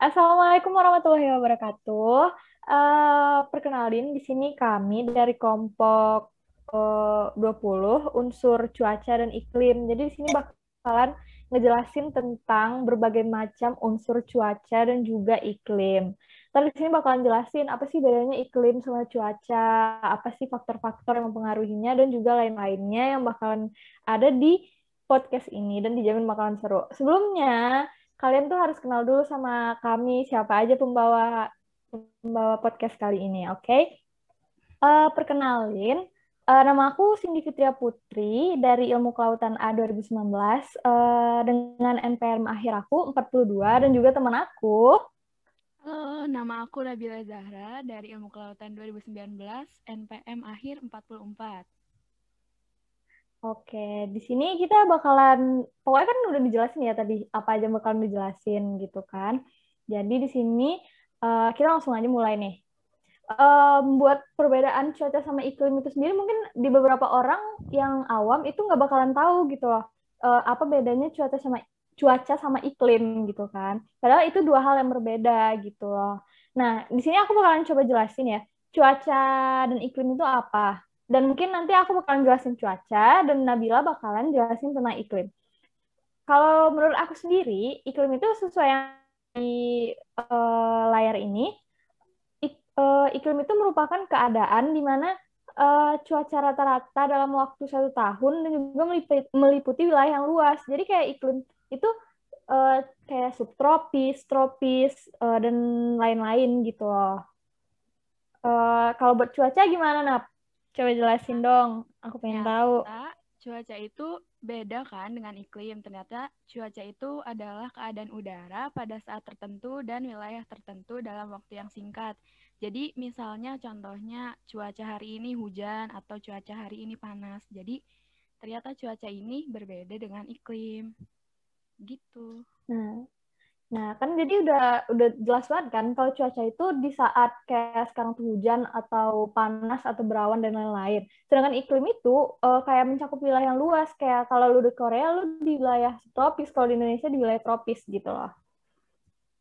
Assalamualaikum warahmatullahi wabarakatuh. Perkenalin, di sini kami dari kelompok 20 unsur cuaca dan iklim. Jadi di sini bakalan ngejelasin tentang berbagai macam unsur cuaca dan juga iklim. Terus di sini bakalan jelasin apa sih bedanya iklim sama cuaca, apa sih faktor-faktor yang mempengaruhinya, dan juga lain-lainnya yang bakalan ada di podcast ini dan dijamin bakalan seru. Sebelumnya, kalian tuh harus kenal dulu sama kami, siapa aja pembawa pembawa podcast kali ini, oke? Perkenalin, nama aku Cindy Fitria Putri dari Ilmu Kelautan A 2019 dengan NPM akhir aku 42 dan juga teman aku. Halo, nama aku Nabila Zahra dari Ilmu Kelautan 2019, NPM akhir 44. Oke, di sini kita bakalan, pokoknya kan udah dijelasin ya tadi apa aja bakalan dijelasin gitu kan. Jadi di sini kita langsung aja mulai nih. Buat perbedaan cuaca sama iklim itu sendiri mungkin di beberapa orang yang awam itu nggak bakalan tahu gitu loh. Apa bedanya cuaca sama iklim gitu kan. Padahal itu dua hal yang berbeda gitu loh. Nah, di sini aku bakalan coba jelasin ya, cuaca dan iklim itu apa. Dan mungkin nanti aku bakalan jelasin cuaca dan Nabila bakalan jelasin tentang iklim. Kalau menurut aku sendiri, iklim itu sesuai yang di layar ini, iklim itu merupakan keadaan di mana cuaca rata-rata dalam waktu 1 tahun dan juga meliputi wilayah yang luas. Jadi kayak iklim itu eh, kayak subtropis, tropis, dan lain-lain gitu loh. Kalau buat cuaca gimana, Nap? Coba jelasin dong. Aku pengen Ya, tahu. ternyata cuaca itu beda kan dengan iklim. Ternyata cuaca itu adalah keadaan udara pada saat tertentu dan wilayah tertentu dalam waktu yang singkat. Jadi misalnya contohnya cuaca hari ini hujan atau cuaca hari ini panas. Jadi ternyata cuaca ini berbeda dengan iklim. Gitu. Nah, Nah, kan jadi udah jelas banget kan kalau cuaca itu di saat kayak sekarang tuh hujan atau panas atau berawan dan lain-lain. Sedangkan iklim itu kayak mencakup wilayah yang luas. Kayak kalau lu di Korea lu di wilayah tropis, kalau di Indonesia di wilayah tropis gitu loh.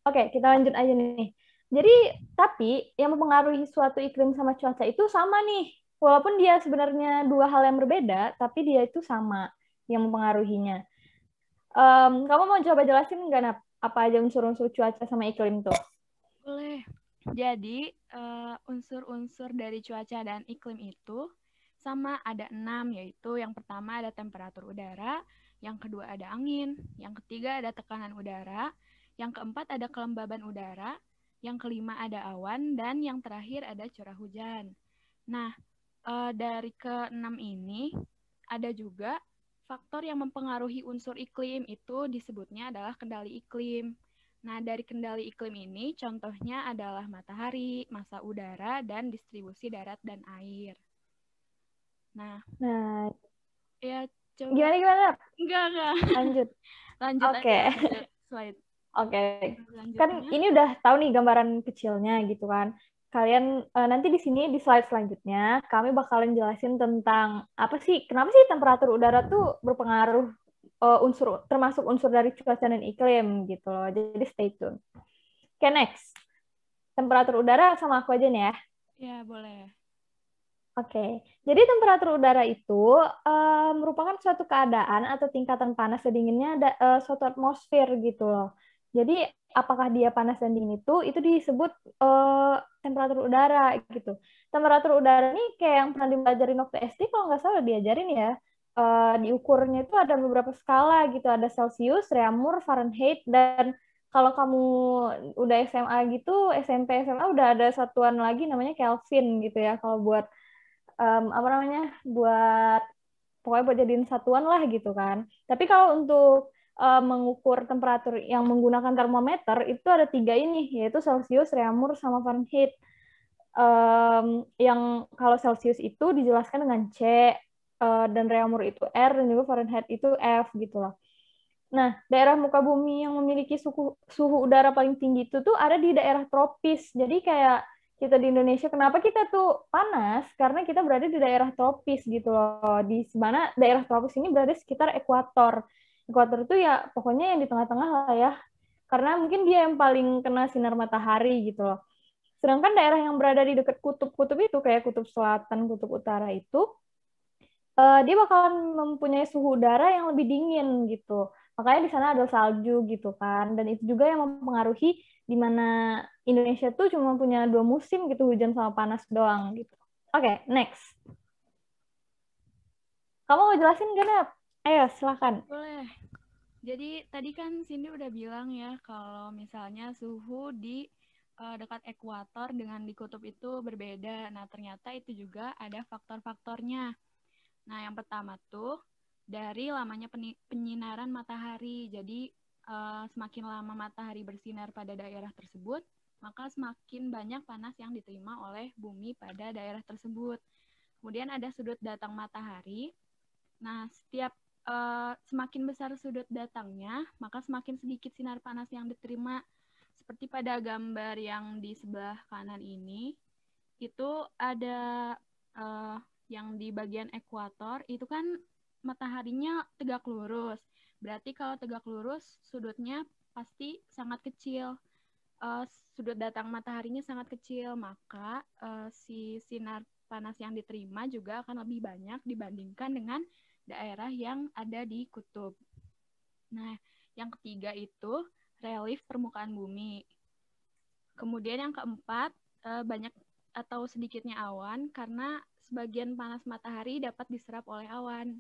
Oke, kita lanjut aja nih. Jadi, tapi yang mempengaruhi suatu iklim sama cuaca itu sama nih. Walaupun dia sebenarnya dua hal yang berbeda, tapi dia itu sama yang mempengaruhinya. Kamu mau coba jelasin nggak, Nap? Apa aja unsur-unsur cuaca sama iklim tuh? Boleh. Jadi, unsur-unsur dari cuaca dan iklim itu sama ada 6, yaitu yang pertama ada temperatur udara, yang kedua ada angin, yang ketiga ada tekanan udara, yang keempat ada kelembaban udara, yang kelima ada awan, dan yang terakhir ada curah hujan. Nah, dari keenam ini ada juga faktor yang mempengaruhi unsur iklim itu disebutnya adalah kendali iklim. Nah, dari kendali iklim ini contohnya adalah matahari, massa udara, dan distribusi darat dan air. Nah, Nah, ya coba gimana gimana? enggak. Lanjut. Lanjut Oke, aja lanjut slide oke. Kan selanjutnya. ini udah tahu nih gambaran kecilnya gitu kan. Kalian nanti di sini di slide selanjutnya kami bakalan jelasin tentang apa sih, kenapa sih temperatur udara tuh berpengaruh unsur termasuk unsur dari cuaca dan iklim gitu loh. Jadi stay tune. Oke, next. Temperatur udara sama aku aja nih ya. Ya, boleh. Oke, jadi temperatur udara itu merupakan suatu keadaan atau tingkatan panas dan dinginnya suatu atmosfer gitu loh. Jadi apakah dia panas dan dingin itu disebut temperatur udara gitu. Temperatur udara ini kayak yang pernah dipelajarin waktu SD kalau nggak salah diajarin ya. Diukurnya itu ada beberapa skala gitu, ada Celsius, Reaumur, Fahrenheit, dan kalau kamu udah SMA gitu, SMP, SMA udah ada satuan lagi namanya Kelvin gitu ya. Kalau buat apa namanya buat pokoknya buat jadiin satuan lah gitu kan. Tapi kalau untuk mengukur temperatur yang menggunakan termometer itu ada tiga ini, yaitu Celsius, Reaumur, sama Fahrenheit. Yang kalau Celsius itu dijelaskan dengan C, dan Reaumur itu R, dan juga Fahrenheit itu F gitu loh. Nah, daerah muka bumi yang memiliki suhu udara paling tinggi itu tuh ada di daerah tropis. Jadi kayak kita di Indonesia, kenapa kita tuh panas? Karena kita berada di daerah tropis gitu loh. Di mana daerah tropis ini berada sekitar ekuator. Ekuator itu ya pokoknya yang di tengah-tengah lah ya. karena mungkin dia yang paling kena sinar matahari gitu loh. Sedangkan daerah yang berada di dekat kutub-kutub itu kayak kutub selatan, kutub utara itu dia bakalan mempunyai suhu udara yang lebih dingin gitu. Makanya di sana ada salju gitu kan. Dan itu juga yang mempengaruhi di mana Indonesia tuh cuma punya 2 musim gitu, hujan sama panas doang gitu. Oke, next. Kamu mau jelasin gak, Nap? Ayo, silakan. Boleh. Jadi tadi kan Cindy udah bilang ya kalau misalnya suhu di dekat ekuator dengan di kutub itu berbeda. Nah, ternyata itu juga ada faktor-faktornya. Nah, yang pertama tuh dari lamanya penyinaran matahari. Jadi semakin lama matahari bersinar pada daerah tersebut, maka semakin banyak panas yang diterima oleh bumi pada daerah tersebut. Kemudian ada sudut datang matahari. Nah, setiap semakin besar sudut datangnya, maka semakin sedikit sinar panas yang diterima. Seperti pada gambar yang di sebelah kanan ini, itu ada yang di bagian ekuator, itu kan mataharinya tegak lurus. Berarti kalau tegak lurus, sudutnya pasti sangat kecil. Sudut datang mataharinya sangat kecil, maka si sinar panas yang diterima juga akan lebih banyak dibandingkan dengan daerah yang ada di kutub. Nah, yang ketiga itu relief permukaan bumi. Kemudian yang keempat, banyak atau sedikitnya awan karena sebagian panas matahari dapat diserap oleh awan.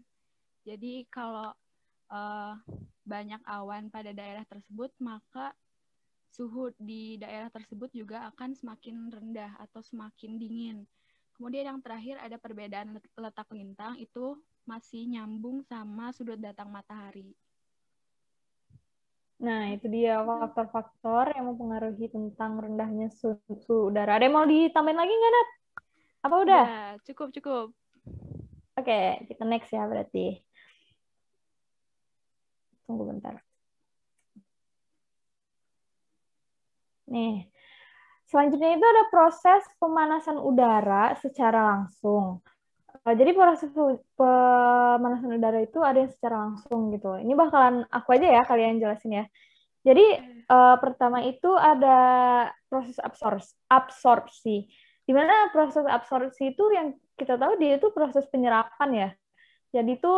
Jadi kalau banyak awan pada daerah tersebut, maka suhu di daerah tersebut juga akan semakin rendah atau semakin dingin. Kemudian yang terakhir ada perbedaan letak lintang, itu masih nyambung sama sudut datang matahari. Nah, itu dia faktor-faktor yang mempengaruhi tentang rendahnya suhu udara. Ada yang mau ditambahin lagi nggak, Nat? Apa udah? Cukup. Oke, kita next ya berarti. Tunggu bentar. Nih, selanjutnya itu ada proses pemanasan udara secara langsung. Jadi proses pemanasan udara itu ada yang secara langsung gitu. Ini bakalan aku aja ya kalian jelasin ya. Jadi pertama itu ada proses absorpsi. Di mana proses absorpsi itu yang kita tahu dia itu proses penyerapan ya. Jadi itu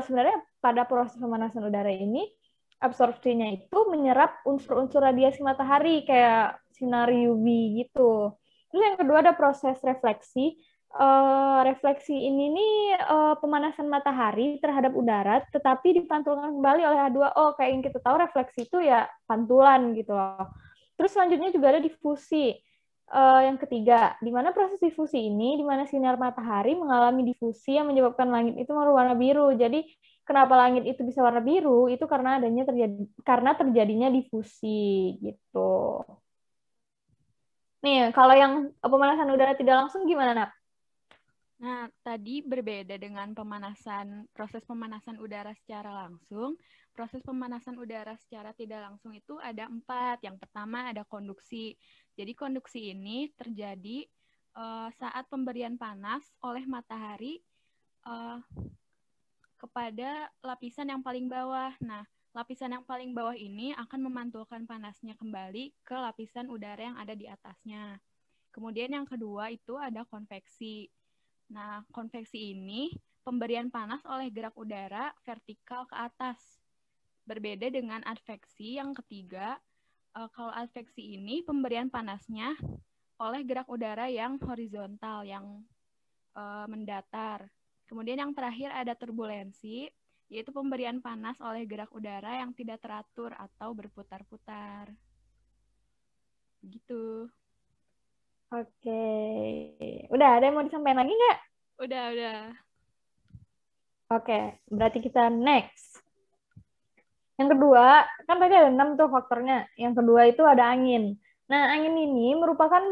sebenarnya pada proses pemanasan udara ini absorpsinya itu menyerap unsur-unsur radiasi matahari kayak sinar UV gitu. Terus yang kedua ada proses refleksi. Refleksi ini nih pemanasan matahari terhadap udara, tetapi dipantulkan kembali oleh H2O. Kayak yang kita tahu refleksi itu ya pantulan gitu loh. Terus selanjutnya juga ada difusi. Yang ketiga, di mana proses difusi ini, di mana sinar matahari mengalami difusi yang menyebabkan langit itu berwarna biru. Jadi kenapa langit itu bisa warna biru? Itu karena terjadinya difusi gitu. Nih, kalau yang pemanasan udara tidak langsung gimana, Nap? Nah, tadi berbeda dengan proses pemanasan udara secara langsung. Proses pemanasan udara secara tidak langsung itu ada 4. Yang pertama ada konduksi. Jadi konduksi ini terjadi saat pemberian panas oleh matahari kepada lapisan yang paling bawah. Nah, lapisan yang paling bawah ini akan memantulkan panasnya kembali ke lapisan udara yang ada di atasnya. Kemudian yang kedua itu ada konveksi. Nah, konveksi ini pemberian panas oleh gerak udara vertikal ke atas. Berbeda dengan adveksi yang ketiga, kalau adveksi ini pemberian panasnya oleh gerak udara yang horizontal, yang mendatar. Kemudian yang terakhir ada turbulensi, yaitu pemberian panas oleh gerak udara yang tidak teratur atau berputar-putar. Gitu. Oke. Udah, ada yang mau disampaikan lagi nggak? Udah. Oke, berarti kita next. Yang kedua, kan tadi ada 6 tuh faktornya. Yang kedua itu ada angin. Nah, angin ini merupakan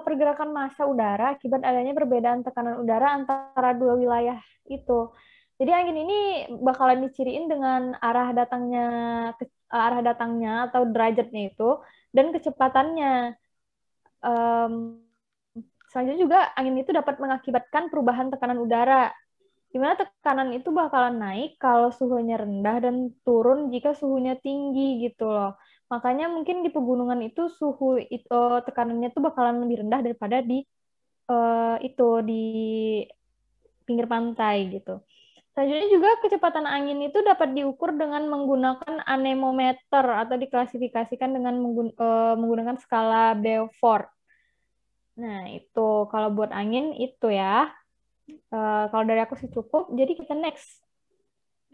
pergerakan massa udara akibat adanya perbedaan tekanan udara antara dua wilayah itu. Jadi angin ini bakalan diciriin dengan arah datangnya atau derajatnya itu dan kecepatannya. Selanjutnya juga angin itu dapat mengakibatkan perubahan tekanan udara, di mana tekanan itu bakalan naik kalau suhunya rendah dan turun jika suhunya tinggi gitu loh. Makanya mungkin di pegunungan itu tekanannya tuh bakalan lebih rendah daripada di di pinggir pantai gitu. Selanjutnya juga kecepatan angin itu dapat diukur dengan menggunakan anemometer atau diklasifikasikan dengan menggunakan skala Beaufort. Nah, itu kalau buat angin itu ya. Kalau dari aku sih cukup. Jadi kita next.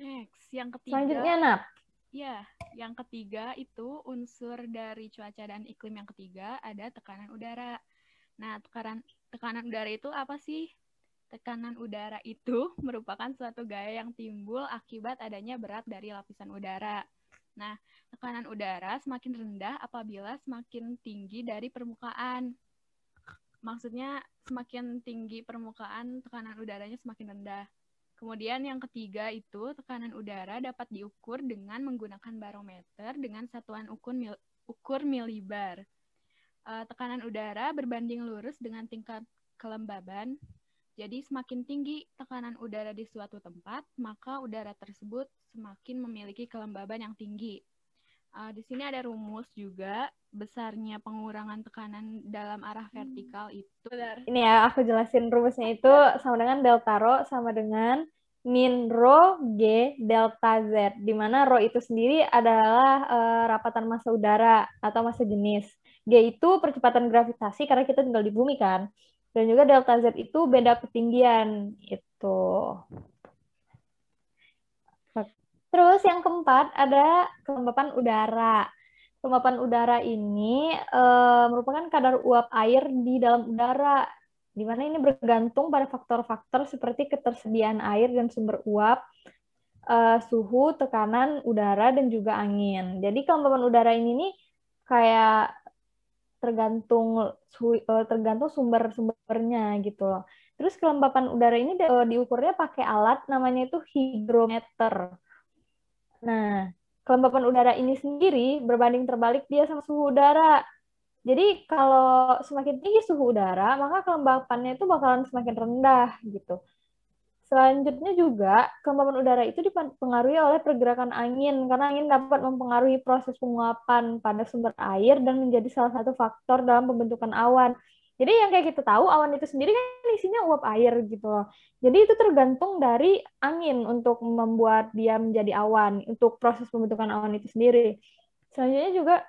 Next, yang ketiga. Selanjutnya, Nap. Ya, yang ketiga itu unsur dari cuaca dan iklim yang ketiga ada tekanan udara. Nah, tekanan udara itu apa sih? Tekanan udara itu merupakan suatu gaya yang timbul akibat adanya berat dari lapisan udara. Nah, tekanan udara semakin rendah apabila semakin tinggi dari permukaan. Maksudnya semakin tinggi permukaan, tekanan udaranya semakin rendah. Kemudian yang ketiga itu tekanan udara dapat diukur dengan menggunakan barometer dengan satuan ukur milibar. Tekanan udara berbanding lurus dengan tingkat kelembaban. Jadi semakin tinggi tekanan udara di suatu tempat, maka udara tersebut semakin memiliki kelembaban yang tinggi. Di sini ada rumus juga, besarnya pengurangan tekanan dalam arah vertikal itu. Ini ya, aku jelasin rumusnya itu sama dengan delta rho sama dengan min rho G delta Z, di mana rho itu sendiri adalah rapatan massa udara atau massa jenis. G itu percepatan gravitasi karena kita tinggal di bumi kan. Dan juga delta Z itu beda ketinggian. Itu. Terus yang keempat ada kelembapan udara. Kelembapan udara ini merupakan kadar uap air di dalam udara, di mana ini bergantung pada faktor-faktor seperti ketersediaan air dan sumber uap, suhu, tekanan udara, dan juga angin. Jadi kelembapan udara ini nih kayak tergantung sumber-sumbernya gitu loh. Terus kelembapan udara ini diukurnya pakai alat namanya itu hygrometer. Nah, kelembapan udara ini sendiri berbanding terbalik dia sama suhu udara. Jadi kalau semakin tinggi suhu udara, maka kelembapannya itu bakalan semakin rendah gitu. Selanjutnya juga, kelembapan udara itu dipengaruhi oleh pergerakan angin, karena angin dapat mempengaruhi proses penguapan pada sumber air dan menjadi salah satu faktor dalam pembentukan awan. Jadi yang kayak kita tahu, awan itu sendiri kan isinya uap air gitu loh. Jadi itu tergantung dari angin untuk membuat dia menjadi awan, untuk proses pembentukan awan itu sendiri. Selanjutnya juga,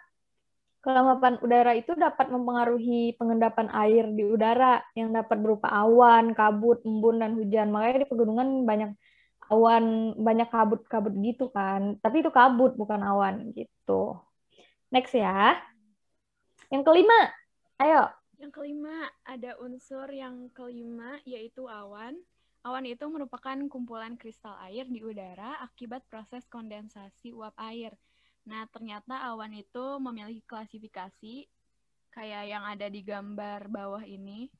kelembapan udara itu dapat mempengaruhi pengendapan air di udara yang dapat berupa awan, kabut, embun, dan hujan. Makanya di pegunungan banyak awan, banyak kabut-kabut gitu kan. Tapi itu kabut, bukan awan gitu. Next ya. Yang kelima, ayo. Yang kelima, ada unsur yang kelima yaitu awan. Awan itu merupakan kumpulan kristal air di udara akibat proses kondensasi uap air. Nah, ternyata awan itu memiliki klasifikasi kayak yang ada di gambar bawah ini.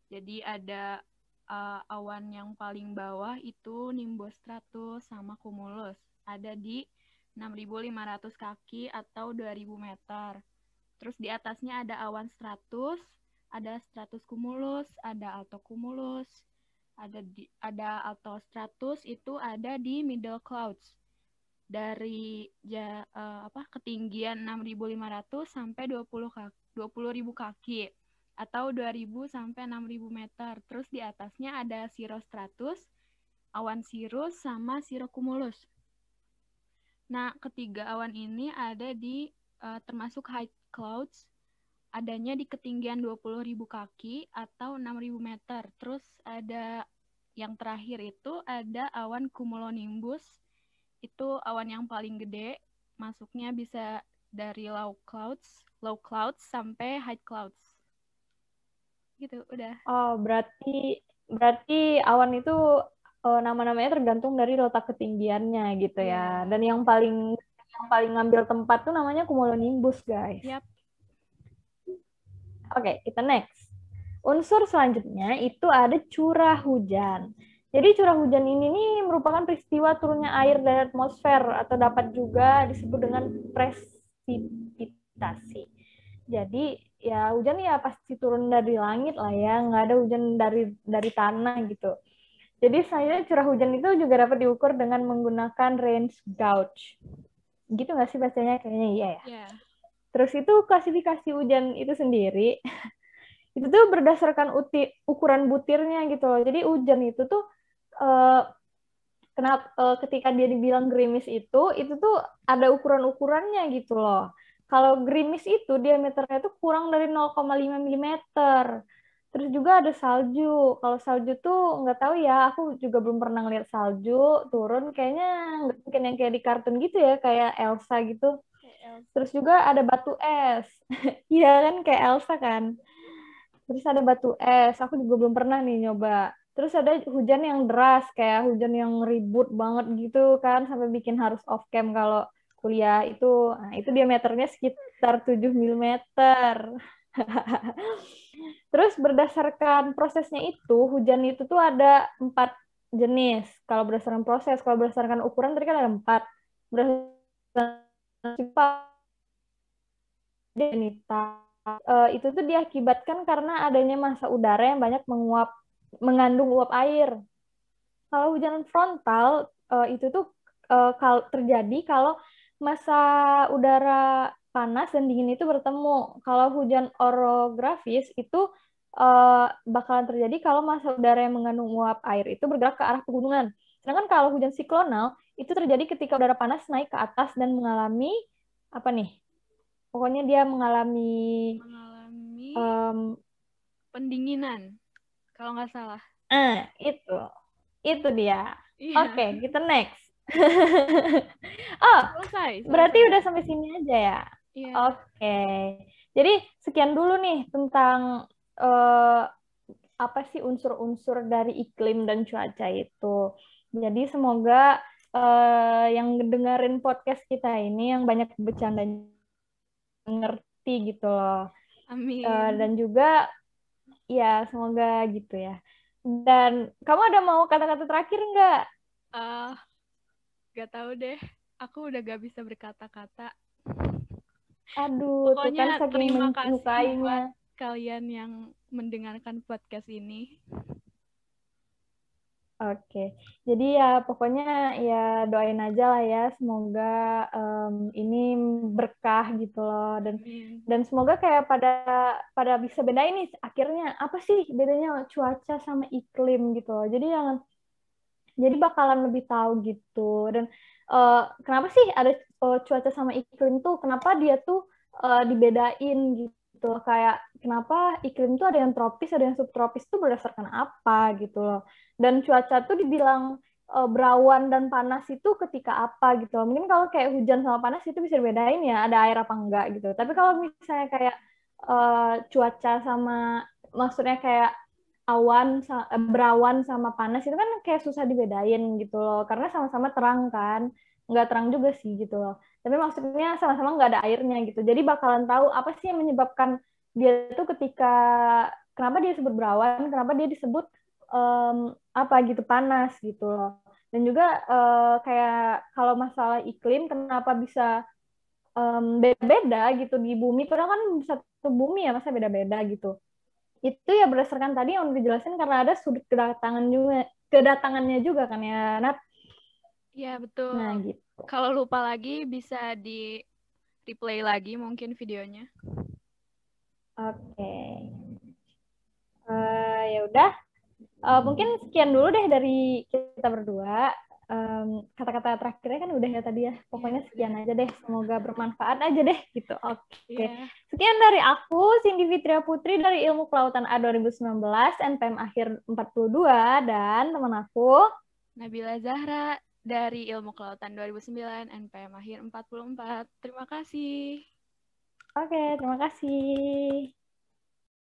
Jadi ada awan yang paling bawah itu nimbus stratus sama cumulus. Ada di 6.500 kaki atau 2.000 meter. Terus di atasnya ada awan stratus, ada stratus cumulus, ada altocumulus, ada altostratus itu ada di middle clouds. Dari ketinggian 6.500 sampai 20.000 kaki atau 2.000 sampai 6.000 meter. Terus di atasnya ada cirrostratus, awan cirrus sama cirrocumulus. Nah, ketiga awan ini ada di termasuk high clouds, adanya di ketinggian 20.000 kaki atau 6.000 meter. Terus ada yang terakhir itu ada awan cumulonimbus. Itu awan yang paling gede, masuknya bisa dari low clouds sampai high clouds. Gitu, udah. Oh, berarti awan itu nama-namanya tergantung dari letak ketinggiannya gitu ya. Dan yang paling ngambil tempat tuh namanya cumulonimbus, guys. Yap. Oke, kita next. Unsur selanjutnya itu ada curah hujan. Jadi curah hujan ini nih merupakan peristiwa turunnya air dari atmosfer atau dapat juga disebut dengan presipitasi. Jadi ya hujan ya pasti turun dari langit lah ya, nggak ada hujan dari tanah gitu. Jadi selanjutnya curah hujan itu juga dapat diukur dengan menggunakan range gauge. gitu nggak sih bacanya? Kayaknya iya ya. Ya. Terus itu klasifikasi hujan itu sendiri, itu tuh berdasarkan ukuran butirnya gitu loh. Jadi hujan itu tuh eh, ketika dia dibilang gerimis itu tuh ada ukuran-ukurannya gitu loh. Kalau gerimis itu diameternya tuh kurang dari 0,5 mm. Terus juga ada salju. Kalau salju tuh nggak tahu ya, aku juga belum pernah ngeliat salju turun. Kayaknya nggak mungkin yang kayak di kartun gitu ya, kayak Elsa gitu. Terus juga ada batu es. Iya kan, kayak Elsa kan. Terus ada batu es. Aku juga belum pernah nih nyoba. Terus ada hujan yang deras, kayak hujan yang ribut banget gitu kan, sampai bikin harus off cam kalau kuliah itu. Nah, itu diameternya sekitar 7 mm. Terus berdasarkan prosesnya itu, hujan itu tuh ada 4 jenis. Kalau berdasarkan proses, kalau berdasarkan ukuran tadi kan ada 4. Berdasarkan itu tuh diakibatkan karena adanya massa udara yang banyak mengandung uap air. Kalau hujan frontal itu tuh terjadi kalau massa udara panas dan dingin itu bertemu. Kalau hujan orografis itu bakalan terjadi kalau massa udara yang mengandung uap air itu bergerak ke arah pegunungan. Sedangkan kalau hujan siklonal itu terjadi ketika udara panas naik ke atas dan mengalami apa nih? Pokoknya dia mengalami um, pendinginan, kalau nggak salah. itu. Itu dia. Iya. Oke, kita next. Oh, Selesai. berarti udah sampai sini aja ya? Iya. Oke. Jadi sekian dulu nih tentang eh, apa sih unsur-unsur dari iklim dan cuaca itu. Jadi semoga yang dengerin podcast kita ini yang banyak bercanda ngerti gitu loh. Amin. Dan juga ya semoga gitu ya. Dan kamu ada mau kata-kata terakhir nggak? Gak tahu deh. Aku udah gak bisa berkata-kata. Aduh, tuh kan Pokoknya saking terima kasih buat menyukainya. kalian yang mendengarkan podcast ini. Oke, jadi ya pokoknya ya doain aja lah ya, semoga ini berkah gitu loh, Amin. dan semoga kayak pada bisa bedain nih akhirnya apa sih bedanya cuaca sama iklim gitu loh. Jadi bakalan lebih tahu gitu. Dan kenapa sih ada cuaca sama iklim tuh? Kenapa dia tuh dibedain gitu? Kayak kenapa iklim tuh ada yang tropis, ada yang subtropis tuh berdasarkan apa gitu loh. Dan cuaca tuh dibilang berawan dan panas itu ketika apa gitu loh. Mungkin kalau kayak hujan sama panas itu bisa dibedain ya, ada air apa enggak gitu. Tapi kalau misalnya kayak cuaca sama maksudnya kayak berawan sama panas itu kan kayak susah dibedain gitu loh karena sama-sama terang kan, nggak terang juga sih gitu loh, tapi maksudnya sama-sama nggak ada airnya gitu, jadi bakalan tahu apa sih yang menyebabkan dia tuh kenapa dia disebut berawan, kenapa dia disebut apa gitu panas gitu loh. Dan juga kayak kalau masalah iklim kenapa bisa beda-beda gitu di bumi, padahal kan satu bumi ya masa beda-beda gitu. Itu ya berdasarkan tadi yang udah dijelasin karena ada sudut kedatangannya juga kan ya, Nat. Ya, betul. Nah, gitu. Kalau lupa lagi bisa di replay lagi mungkin videonya. Oke. Ya udah. Mungkin sekian dulu deh dari kita berdua. Kata-kata terakhirnya kan udah ya tadi ya. Pokoknya sekian aja deh. Semoga bermanfaat aja deh gitu. Oke. Sekian dari aku, Cindy Fitria Putri dari Ilmu Kelautan A 2019, NPM akhir 42, dan teman aku Nabila Zahra dari Ilmu Kelautan 2009, NPM akhir 44. Terima kasih. Oke, terima kasih.